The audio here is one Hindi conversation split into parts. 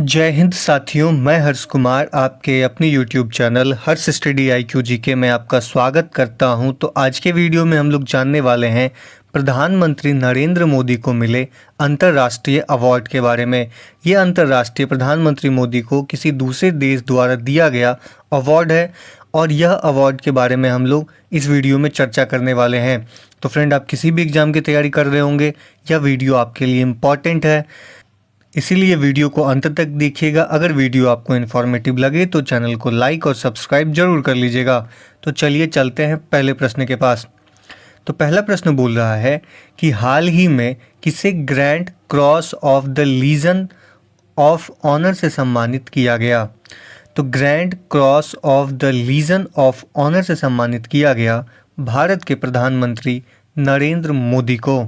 जय हिंद साथियों, मैं हर्ष कुमार आपके अपने YouTube चैनल हर्ष स्टडी IQ GK में आपका स्वागत करता हूं। तो आज के वीडियो में हम लोग जानने वाले हैं प्रधानमंत्री नरेंद्र मोदी को मिले अंतर्राष्ट्रीय अवार्ड के बारे में। ये अंतर्राष्ट्रीय प्रधानमंत्री मोदी को किसी दूसरे देश द्वारा दिया गया अवार्ड है और यह अवार्ड के बारे में हम लोग इस वीडियो में चर्चा करने वाले हैं। तो फ्रेंड, आप किसी भी एग्ज़ाम की तैयारी कर रहे होंगे, यह वीडियो आपके लिए इम्पॉर्टेंट है, इसीलिए वीडियो को अंत तक देखिएगा। अगर वीडियो आपको इन्फॉर्मेटिव लगे तो चैनल को लाइक और सब्सक्राइब जरूर कर लीजिएगा। तो चलिए चलते हैं पहले प्रश्न के पास। तो पहला प्रश्न बोल रहा है कि हाल ही में किसे Grand Cross of the Legion of Honour से सम्मानित किया गया। तो Grand Cross of the Legion of Honour से सम्मानित किया गया भारत के प्रधानमंत्री नरेंद्र मोदी को।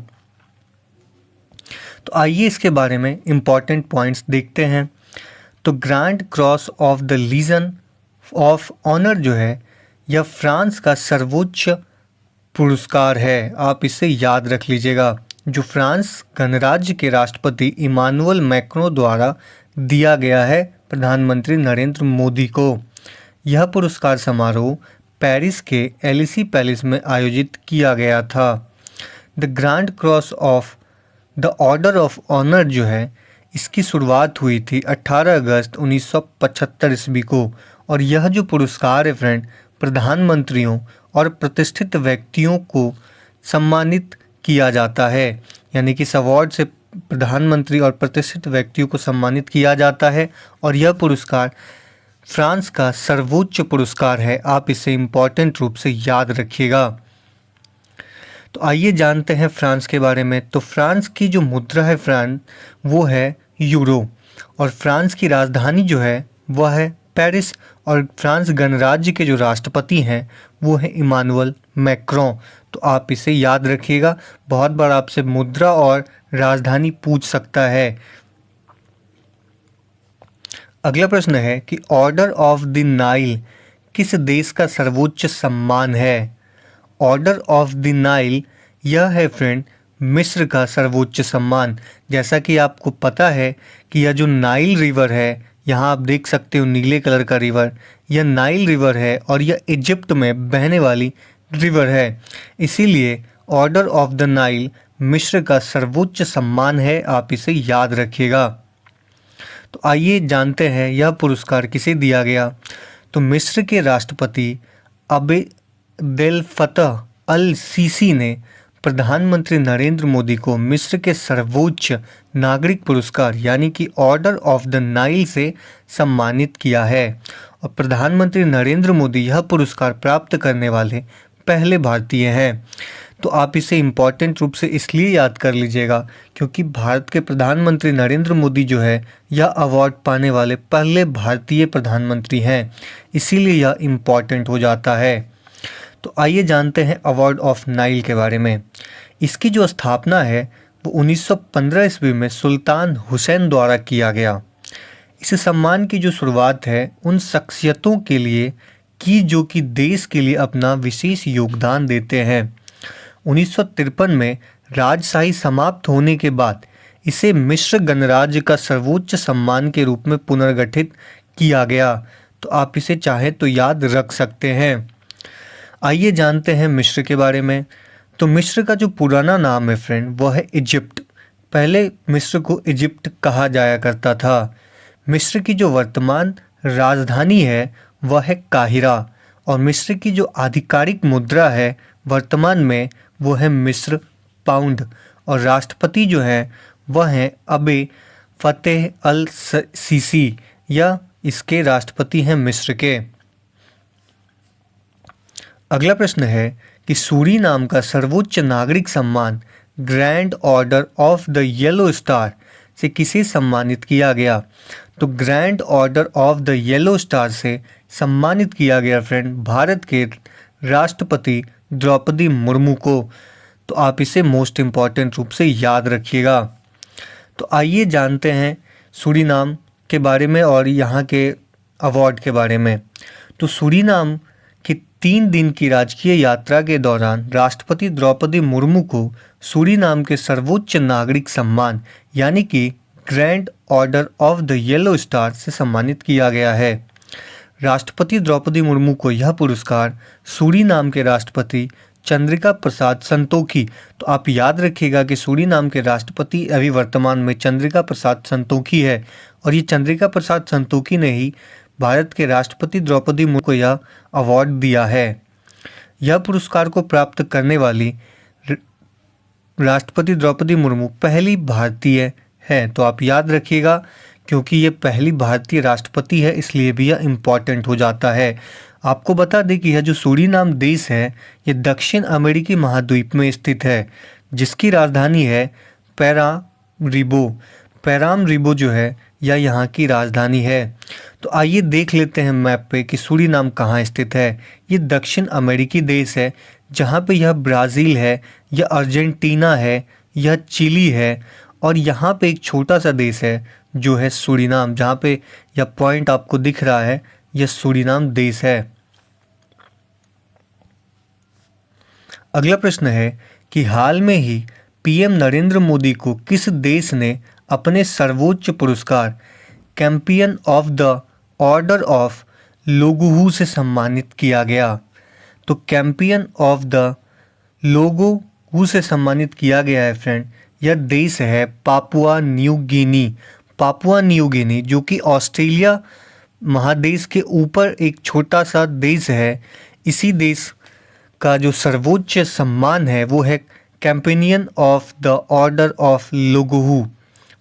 तो आइए इसके बारे में इम्पॉर्टेंट पॉइंट्स देखते हैं। तो Grand Cross of the Legion of Honour जो है, यह फ्रांस का सर्वोच्च पुरस्कार है। आप इसे याद रख लीजिएगा, जो फ्रांस गणराज्य के राष्ट्रपति इमानुअल मैक्रों द्वारा दिया गया है प्रधानमंत्री नरेंद्र मोदी को। यह पुरस्कार समारोह पेरिस के एलिसी पैलेस में आयोजित किया गया था। The Grand Cross of the Order of Honour जो है, इसकी शुरुआत हुई थी 18 अगस्त 1975 ईस्वी को। और यह जो पुरस्कार है फ्रेंड, प्रधानमंत्रियों और प्रतिष्ठित व्यक्तियों को सम्मानित किया जाता है। यानी कि इस अवार्ड से प्रधानमंत्री और प्रतिष्ठित व्यक्तियों को सम्मानित किया जाता है और यह पुरस्कार फ्रांस का सर्वोच्च पुरस्कार है। आप इसे इम्पॉर्टेंट रूप से याद रखिएगा। तो आइए जानते हैं फ्रांस के बारे में। तो फ्रांस की जो मुद्रा है फ्रांस, वो है यूरो, और फ्रांस की राजधानी जो है वह है पेरिस, और फ्रांस गणराज्य के जो राष्ट्रपति हैं वो है इमानुअल मैक्रों। तो आप इसे याद रखिएगा, बहुत बार आपसे मुद्रा और राजधानी पूछ सकता है। अगला प्रश्न है कि ऑर्डर ऑफ द नाइल किस देश का सर्वोच्च सम्मान है। ऑर्डर ऑफ द नाइल, यह है फ्रेंड मिस्र का सर्वोच्च सम्मान। जैसा कि आपको पता है कि यह जो नाइल रिवर है, यहाँ आप देख सकते हो नीले कलर का रिवर, यह नाइल रिवर है और यह इजिप्ट में बहने वाली रिवर है। इसीलिए ऑर्डर ऑफ द नाइल मिस्र का सर्वोच्च सम्मान है। आप इसे याद रखिएगा। तो आइए जानते हैं यह पुरस्कार किसे दिया गया। तो मिस्र के राष्ट्रपति अब्देल फतह अल सीसी ने प्रधानमंत्री नरेंद्र मोदी को मिस्र के सर्वोच्च नागरिक पुरस्कार यानी कि ऑर्डर ऑफ द नाइल से सम्मानित किया है। और प्रधानमंत्री नरेंद्र मोदी यह पुरस्कार प्राप्त करने वाले पहले भारतीय हैं। तो आप इसे इम्पॉर्टेंट रूप से इसलिए याद कर लीजिएगा क्योंकि भारत के प्रधानमंत्री नरेंद्र मोदी जो है, यह अवार्ड पाने वाले पहले भारतीय प्रधानमंत्री हैं, इसीलिए यह इम्पॉर्टेंट हो जाता है। तो आइए जानते हैं अवार्ड ऑफ नाइल के बारे में। इसकी जो स्थापना है वो 1915 ईस्वी में सुल्तान हुसैन द्वारा किया गया। इस सम्मान की जो शुरुआत है उन शख्सियतों के लिए की जो कि देश के लिए अपना विशेष योगदान देते हैं। 1953 में राजशाही समाप्त होने के बाद इसे मिस्र गणराज्य का सर्वोच्च सम्मान के रूप में पुनर्गठित किया गया। तो आप इसे चाहे तो याद रख सकते हैं। आइए जानते हैं मिस्र के बारे में। तो मिस्र का जो पुराना नाम है फ्रेंड, वह है इजिप्ट। पहले मिस्र को इजिप्ट कहा जाया करता था। मिस्र की जो वर्तमान राजधानी है वह है काहिरा, और मिस्र की जो आधिकारिक मुद्रा है वर्तमान में वो है मिस्र पाउंड, और राष्ट्रपति जो है वह है अबे फतेह अल सीसी, या इसके राष्ट्रपति हैं मिस्र के। अगला प्रश्न है कि सूरीनाम का सर्वोच्च नागरिक सम्मान grand order of the yellow star से किसे सम्मानित किया गया। तो grand order of the yellow star से सम्मानित किया गया फ्रेंड भारत के राष्ट्रपति द्रौपदी मुर्मू को। तो आप इसे मोस्ट इम्पॉर्टेंट रूप से याद रखिएगा। तो आइए जानते हैं सूरीनाम के बारे में और यहाँ के अवार्ड के बारे में। तो सूरीनाम की 3 दिन की राजकीय यात्रा के दौरान राष्ट्रपति द्रौपदी मुर्मू को सूरीनाम के सर्वोच्च नागरिक सम्मान यानी कि grand order of the yellow star से सम्मानित किया गया है। राष्ट्रपति द्रौपदी मुर्मू को यह पुरस्कार सूरीनाम के राष्ट्रपति चंद्रिका प्रसाद संतोखी, तो आप याद रखिएगा कि सूरीनाम के राष्ट्रपति अभी वर्तमान में चंद्रिका प्रसाद संतोखी है, और ये चंद्रिका प्रसाद संतोखी ने ही भारत के राष्ट्रपति द्रौपदी मुर्मू को यह अवार्ड दिया है। यह पुरस्कार को प्राप्त करने वाली राष्ट्रपति द्रौपदी मुर्मू पहली भारतीय है, तो आप याद रखिएगा क्योंकि ये पहली भारतीय राष्ट्रपति है, इसलिए भी यह इम्पॉर्टेंट हो जाता है। आपको बता दें कि यह जो सूरीनाम देश है ये दक्षिण अमेरिकी महाद्वीप में स्थित है, जिसकी राजधानी है पैरामरीबो। पैरामरीबो जो है यह यहाँ की राजधानी है। तो आइए देख लेते हैं मैप पे कि सूरीनाम कहाँ स्थित है। ये दक्षिण अमेरिकी देश है, जहाँ पे यह ब्राज़ील है, यह अर्जेंटीना है, यह चिली है, और यहाँ पे एक छोटा सा देश है जो है सूरीनाम, जहाँ पे यह पॉइंट आपको दिख रहा है, यह सूरीनाम देश है। अगला प्रश्न है कि हाल में ही पीएम नरेंद्र मोदी को किस देश ने अपने सर्वोच्च पुरस्कार champion of the Order of लोगोहू से सम्मानित किया गया? तो चैंपियन ऑफ द लोगोहू से सम्मानित किया गया है फ्रेंड, यह देश है Papua New Guinea. Papua New Guinea जो कि ऑस्ट्रेलिया महादेश के ऊपर एक छोटा सा देश है, इसी देश का जो सर्वोच्च सम्मान है वो है champion of the Order of लोगोहू,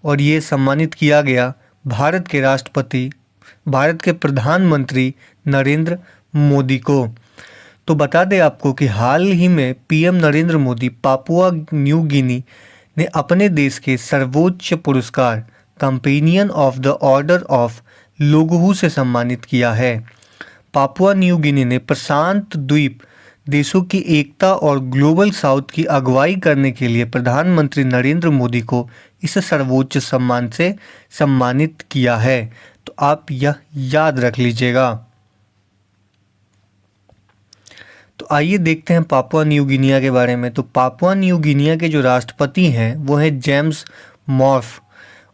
और ये सम्मानित किया गया भारत के प्रधानमंत्री नरेंद्र मोदी को। तो बता दें आपको कि हाल ही में PM Narendra Modi Papua New Guinea ने अपने देश के सर्वोच्च पुरस्कार champion of the Order of लोगोहू से सम्मानित किया है। पापुआ न्यू गिनी ने प्रशांत द्वीप देशों की एकता और ग्लोबल साउथ की अगुवाई करने के लिए प्रधानमंत्री नरेंद्र मोदी को इस सर्वोच्च सम्मान से सम्मानित किया है। तो आप यह याद रख लीजिएगा। तो आइए देखते हैं पापुआ न्यू गिनिया के बारे में। तो पापुआ न्यू गिनिया के जो राष्ट्रपति हैं वो है जेम्स मॉर्फ,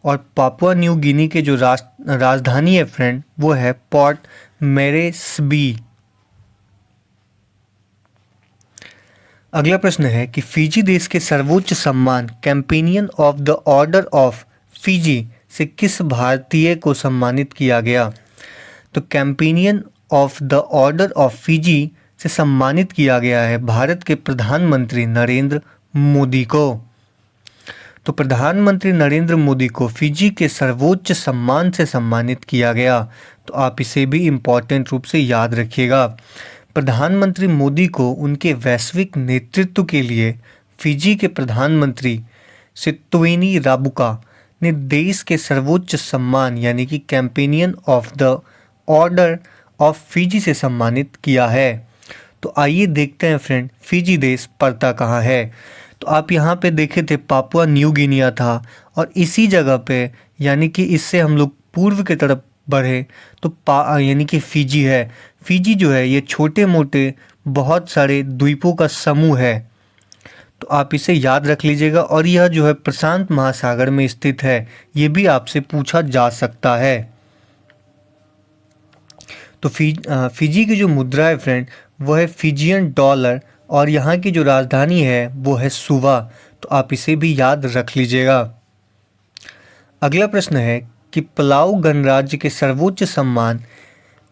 और पापुआ न्यू गिनी के जो राजधानी है फ्रेंड वो है पोर्ट मोरेस्बी। अगला प्रश्न है कि फिजी देश के सर्वोच्च सम्मान champion of the Order of Fiji से किस भारतीय को सम्मानित किया गया? तो champion of the Order of Fiji से सम्मानित किया गया है भारत के प्रधानमंत्री नरेंद्र मोदी को। तो प्रधानमंत्री नरेंद्र मोदी को फिजी के सर्वोच्च सम्मान से सम्मानित किया गया, तो आप इसे भी इम्पॉर्टेंट रूप से याद रखिएगा। प्रधानमंत्री मोदी को उनके वैश्विक नेतृत्व के लिए फिजी के प्रधानमंत्री सित्वेनी राबुका ने देश के सर्वोच्च सम्मान यानी कि champion of the Order of Fiji से सम्मानित किया है। तो आइए देखते हैं फ्रेंड फिजी देश पड़ता कहाँ है। तो आप यहाँ पे देखे थे पापुआ न्यू गिनिया था, और इसी जगह पे यानी कि इससे हम लोग पूर्व की तरफ बढ़े तो यानी कि फिजी है। फिजी जो है ये छोटे मोटे बहुत सारे द्वीपों का समूह है, तो आप इसे याद रख लीजिएगा। और यह जो है प्रशांत महासागर में स्थित है, ये भी आपसे पूछा जा सकता है। तो फिजी की जो मुद्रा है फ्रेंड वो है फिजियन डॉलर, और यहाँ की जो राजधानी है वो है सुवा, तो आप इसे भी याद रख लीजिएगा। अगला प्रश्न है कि पलाऊ गणराज्य के सर्वोच्च सम्मान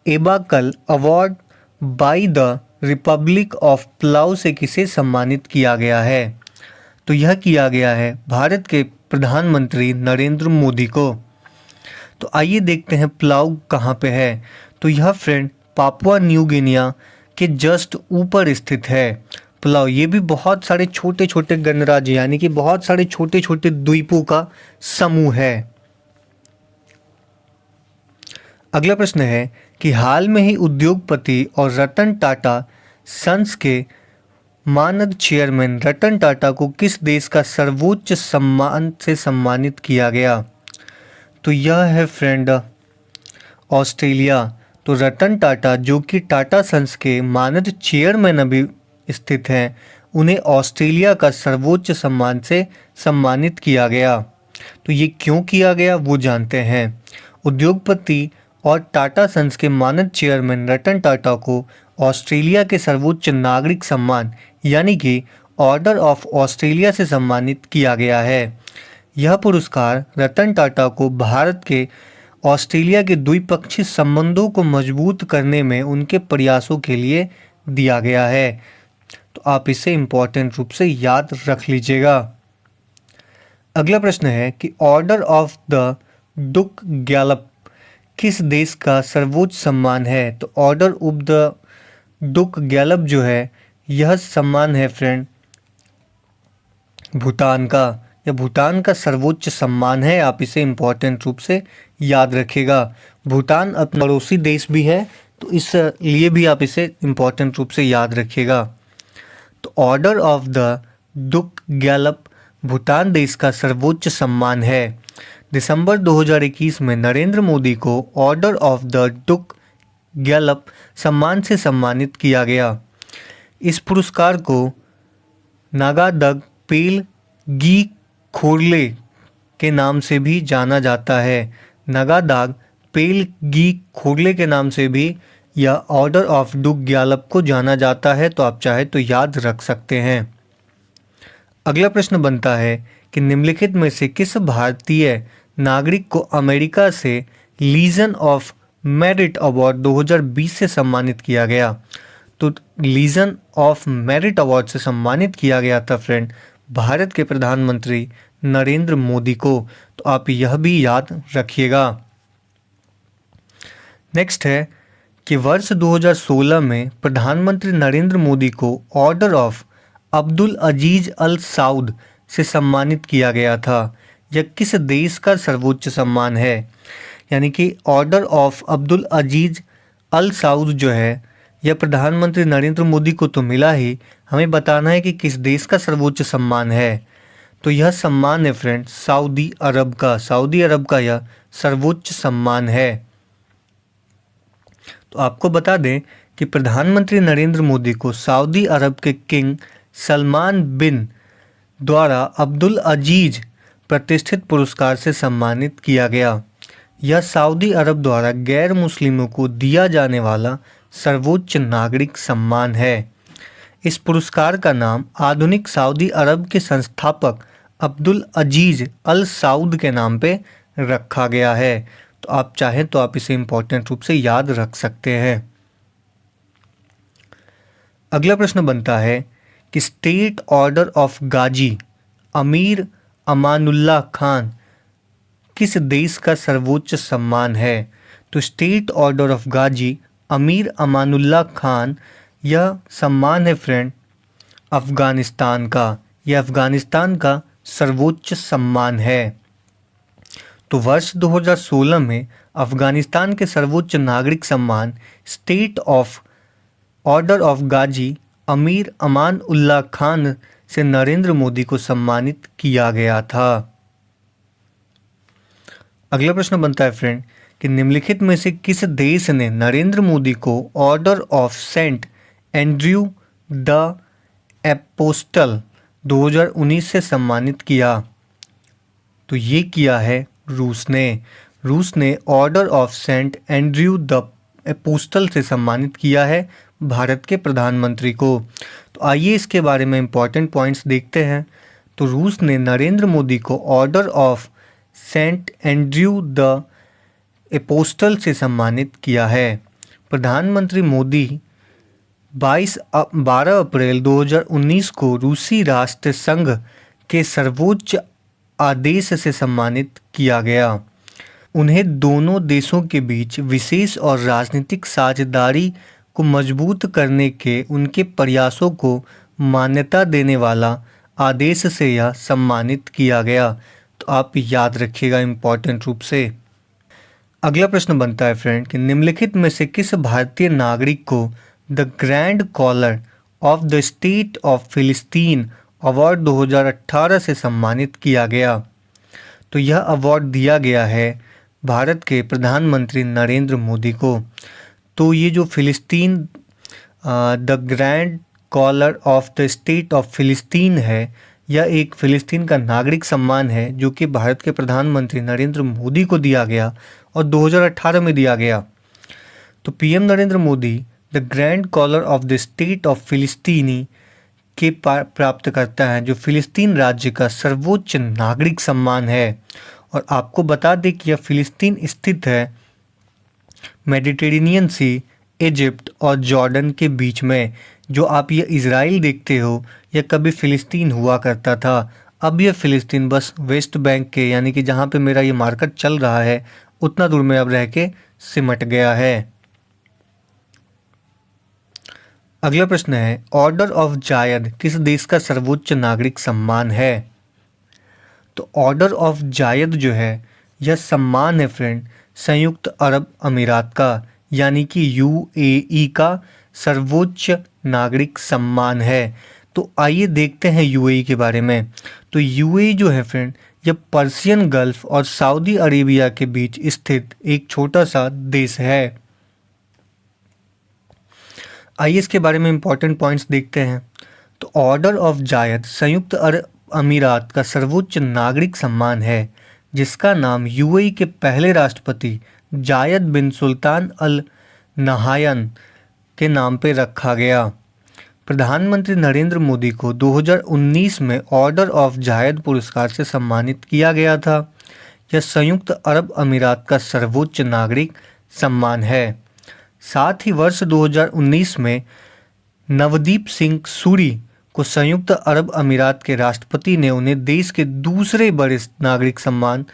एबाकल award by the Republic of Palau से किसे सम्मानित किया गया है? तो यह किया गया है भारत के प्रधानमंत्री नरेंद्र मोदी को। तो आइए देखते हैं पलाऊ कहाँ पे है। तो यह फ्रेंड पापुआ न्यू गिनिया के जस्ट ऊपर स्थित है पलाऊ। ये भी बहुत सारे छोटे छोटे गणराज्य यानी कि बहुत सारे छोटे छोटे द्वीपों का समूह है। अगला प्रश्न है कि हाल में ही उद्योगपति और रतन टाटा सन्स के मानद चेयरमैन रतन टाटा को किस देश का सर्वोच्च सम्मान से सम्मानित किया गया? तो यह है फ्रेंड ऑस्ट्रेलिया। तो रतन टाटा जो कि टाटा सन्स के मानद चेयरमैन अभी स्थित हैं, उन्हें ऑस्ट्रेलिया का सर्वोच्च सम्मान से सम्मानित किया गया। तो ये क्यों किया गया वो जानते हैं। उद्योगपति और टाटा सन्स के मानद चेयरमैन रतन टाटा को ऑस्ट्रेलिया के सर्वोच्च नागरिक सम्मान यानी कि ऑर्डर ऑफ ऑस्ट्रेलिया से सम्मानित किया गया है। यह पुरस्कार रतन टाटा को भारत के ऑस्ट्रेलिया के द्विपक्षीय संबंधों को मजबूत करने में उनके प्रयासों के लिए दिया गया है। तो आप इसे इम्पोर्टेंट रूप से याद रख लीजिएगा। अगला प्रश्न है कि Order of the duke Gallup किस देश का सर्वोच्च सम्मान है। तो order of the duke Gallup जो है यह सम्मान है फ्रेंड भूटान का, या भूटान का सर्वोच्च सम्मान है। आप इसे इम्पोर्टेंट रूप से याद रखिएगा। भूटान अपना पड़ोसी देश भी है, तो इस लिए भी आप इसे इम्पोर्टेंट रूप से याद रखिएगा। तो order of the duke Gallup Bhutan देश का सर्वोच्च सम्मान है। दिसंबर 2021 में नरेंद्र मोदी को Order of the duke Gallup सम्मान से सम्मानित किया गया। इस पुरस्कार को नागादग पेल गी खोरले के नाम से भी जाना जाता है। नागादाग पेल गी खोरले के नाम से भी यह ऑर्डर ऑफ डुक गैलप को जाना जाता है, तो आप चाहे तो याद रख सकते हैं। अगला प्रश्न बनता है कि निम्नलिखित में से किस भारतीय नागरिक को अमेरिका से लीजन ऑफ मेरिट अवार्ड 2020 से सम्मानित किया गया। तो लीजन ऑफ मेरिट अवार्ड से सम्मानित किया गया था फ्रेंड भारत के प्रधानमंत्री नरेंद्र मोदी को। तो आप यह भी याद रखिएगा। नेक्स्ट है कि वर्ष 2016 में प्रधानमंत्री नरेंद्र मोदी को Order of Abdul Aziz Al Saud से सम्मानित किया गया था। यह किस देश का सर्वोच्च सम्मान है। यानी कि Order of Abdul Aziz Al Saud जो है यह प्रधानमंत्री नरेंद्र मोदी को तो मिला ही, हमें बताना है कि किस देश का सर्वोच्च सम्मान है। तो यह सम्मान है फ्रेंड सऊदी अरब का। सऊदी अरब का यह सर्वोच्च सम्मान है। तो आपको बता दें कि प्रधानमंत्री नरेंद्र मोदी को सऊदी अरब के किंग सलमान बिन द्वारा अब्दुल अजीज प्रतिष्ठित पुरस्कार से सम्मानित किया गया। यह सऊदी अरब द्वारा गैर मुस्लिमों को दिया जाने वाला सर्वोच्च नागरिक सम्मान है। इस पुरस्कार का नाम आधुनिक सऊदी अरब के संस्थापक अब्दुल अजीज अल साउद के नाम पे रखा गया है। तो आप चाहें तो आप इसे इम्पोर्टेंट रूप से याद रख सकते हैं। अगला प्रश्न बनता है कि स्टेट ऑर्डर ऑफ गाजी अमीर अमानुल्लाह खान किस देश का सर्वोच्च सम्मान है। तो स्टेट ऑर्डर ऑफ गाजी अमीर अमानुल्लाह खान यह सम्मान है फ्रेंड अफ़गानिस्तान का। यह अफ़गानिस्तान का सर्वोच्च सम्मान है। तो वर्ष 2016 में अफ़गानिस्तान के सर्वोच्च नागरिक सम्मान स्टेट ऑफ ऑर्डर ऑफ गाजी अमीर अमान उल्लाह खान से नरेंद्र मोदी को सम्मानित किया गया था। अगला प्रश्न बनता है फ्रेंड कि निम्नलिखित में से किस देश ने नरेंद्र मोदी को Order of Saint Andrew the Apostle 2019 से सम्मानित किया। तो ये किया है रूस ने। रूस ने Order of Saint Andrew the Apostle से सम्मानित किया है भारत के प्रधानमंत्री को। तो आइए इसके बारे में इम्पॉर्टेंट पॉइंट्स देखते हैं। तो रूस ने नरेंद्र मोदी को Order of Saint Andrew the Apostle से सम्मानित किया है। प्रधानमंत्री मोदी 12 अप्रैल 2019 को रूसी राष्ट्र संघ के सर्वोच्च आदेश से सम्मानित किया गया। उन्हें दोनों देशों के बीच विशेष और राजनीतिक साझेदारी को मजबूत करने के उनके प्रयासों को मान्यता देने वाला आदेश से यह सम्मानित किया गया। तो आप याद रखिएगा इम्पॉर्टेंट रूप से। अगला प्रश्न बनता है फ्रेंड कि निम्नलिखित में से किस भारतीय नागरिक को the grand collar of the state of फिलिस्तीन अवार्ड 2018 से सम्मानित किया गया। तो यह अवार्ड दिया गया है भारत के प्रधानमंत्री नरेंद्र मोदी को। तो ये जो फिलिस्तीन the grand collar of the state of फिलिस्तीन है यह एक फ़िलिस्तीन का नागरिक सम्मान है जो कि भारत के प्रधानमंत्री नरेंद्र मोदी को दिया गया और 2018 में दिया गया। तो PM Narendra Modi the grand collar of the state of फिलिस्तीनी के प्राप्त करता है, जो फिलिस्तीन राज्य का सर्वोच्च नागरिक सम्मान है। और आपको बता दें कि यह फिलिस्तीन स्थित है मेडिटेरेनियन सी, इजिप्ट और जॉर्डन के बीच में। जो आप ये इज़राइल देखते हो, यह कभी फ़िलिस्तीन हुआ करता था। अब यह फ़िलिस्तीन बस वेस्ट बैंक के, यानी कि जहाँ पे मेरा ये मार्केट चल रहा है, उतना दूर में अब रह के सिमट गया है। अगला प्रश्न है, ऑर्डर ऑफ जायद किस देश का सर्वोच्च नागरिक सम्मान है? तो ऑर्डर ऑफ जायद जो है, यह सम्मान है फ्रेंड संयुक्त अरब अमीरात का, यानी कि यूएई का सर्वोच्च नागरिक सम्मान है। तो आइए देखते हैं यूएई के बारे में। तो यूएई जो है फ्रेंड, यह पर्शियन गल्फ और सऊदी अरेबिया के बीच स्थित एक छोटा सा देश है। आइए इसके बारे में इंपॉर्टेंट पॉइंट्स देखते हैं। तो ऑर्डर ऑफ जायद संयुक्त अरब अमीरात का सर्वोच्च नागरिक सम्मान है, जिसका नाम यूएई के पहले राष्ट्रपति जायद बिन सुल्तान अल नहायन के नाम पे रखा गया। प्रधानमंत्री नरेंद्र मोदी को 2019 में ऑर्डर ऑफ जायद पुरस्कार से सम्मानित किया गया था। यह संयुक्त अरब अमीरात का सर्वोच्च नागरिक सम्मान है। साथ ही वर्ष 2019 में नवदीप सिंह सूरी को संयुक्त अरब अमीरात के राष्ट्रपति ने उन्हें देश के दूसरे बड़े नागरिक सम्मान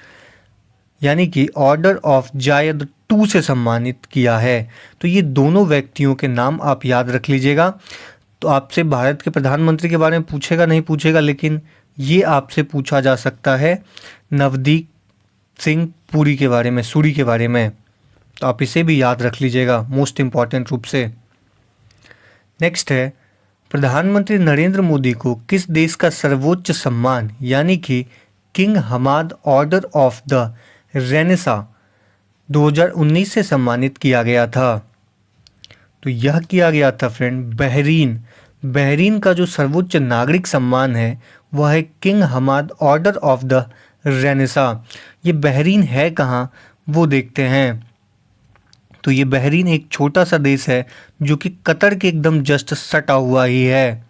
यानी कि ऑर्डर ऑफ जायद 2 से सम्मानित किया है। तो ये दोनों व्यक्तियों के नाम आप याद रख लीजिएगा। तो आपसे भारत के प्रधानमंत्री के बारे में पूछेगा नहीं पूछेगा, लेकिन ये आपसे पूछा जा सकता है नवदीप सिंह पुरी के बारे में, सूरी के बारे में। तो आप इसे भी याद रख लीजिएगा मोस्ट इम्पॉर्टेंट रूप से। नेक्स्ट है, प्रधानमंत्री नरेंद्र मोदी को किस देश का सर्वोच्च सम्मान यानी कि King Hamad Order of the Renaissance 2019 से सम्मानित किया गया था? तो यह किया गया था फ्रेंड बहरीन। बहरीन का जो सर्वोच्च नागरिक सम्मान है वह है King Hamad Order of the Renaissance. ये बहरीन है कहाँ, वो देखते हैं। तो ये बहरीन एक छोटा सा देश है जो कि कतर के एकदम जस्ट सटा हुआ ही है।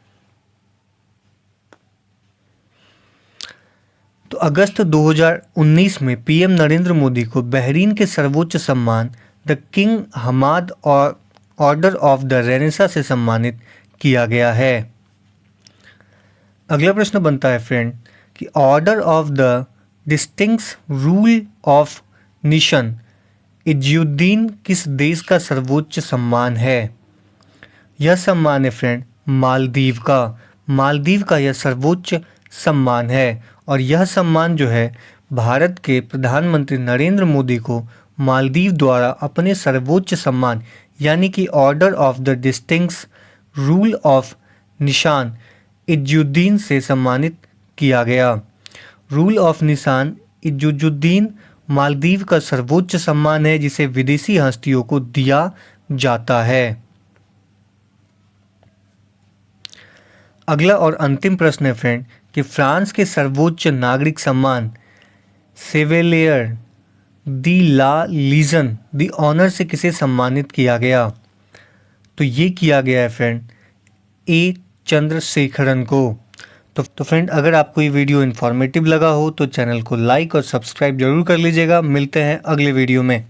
तो अगस्त 2019 में पीएम नरेंद्र मोदी को बहरीन के सर्वोच्च सम्मान द किंग हमाद और ऑर्डर ऑफ द रेनेसा से सम्मानित किया गया है। अगला प्रश्न बनता है फ्रेंड कि Order of the distinct rule of Neesham Izzuddin किस देश का सर्वोच्च सम्मान है? यह सम्मान है फ्रेंड मालदीव का। मालदीव का यह सर्वोच्च सम्मान है और यह सम्मान जो है भारत के प्रधानमंत्री नरेंद्र मोदी को मालदीव द्वारा अपने सर्वोच्च सम्मान यानी कि Order of the distinct rule of निशान इजुद्दीन से सम्मानित किया गया। रूल ऑफ निशान इजुद्दीन मालदीव का सर्वोच्च सम्मान है जिसे विदेशी हस्तियों को दिया जाता है। अगला और अंतिम प्रश्न है फ्रेंड कि फ्रांस के सर्वोच्च नागरिक सम्मान सेवेलियर दी ला लीजन दी ऑनर से किसे सम्मानित किया गया? तो ये किया गया है फ्रेंड ए चंद्रशेखरन को। तो फ्रेंड, अगर आपको ये वीडियो इन्फॉर्मेटिव लगा हो तो चैनल को लाइक और सब्सक्राइब जरूर कर लीजिएगा। मिलते हैं अगले वीडियो में।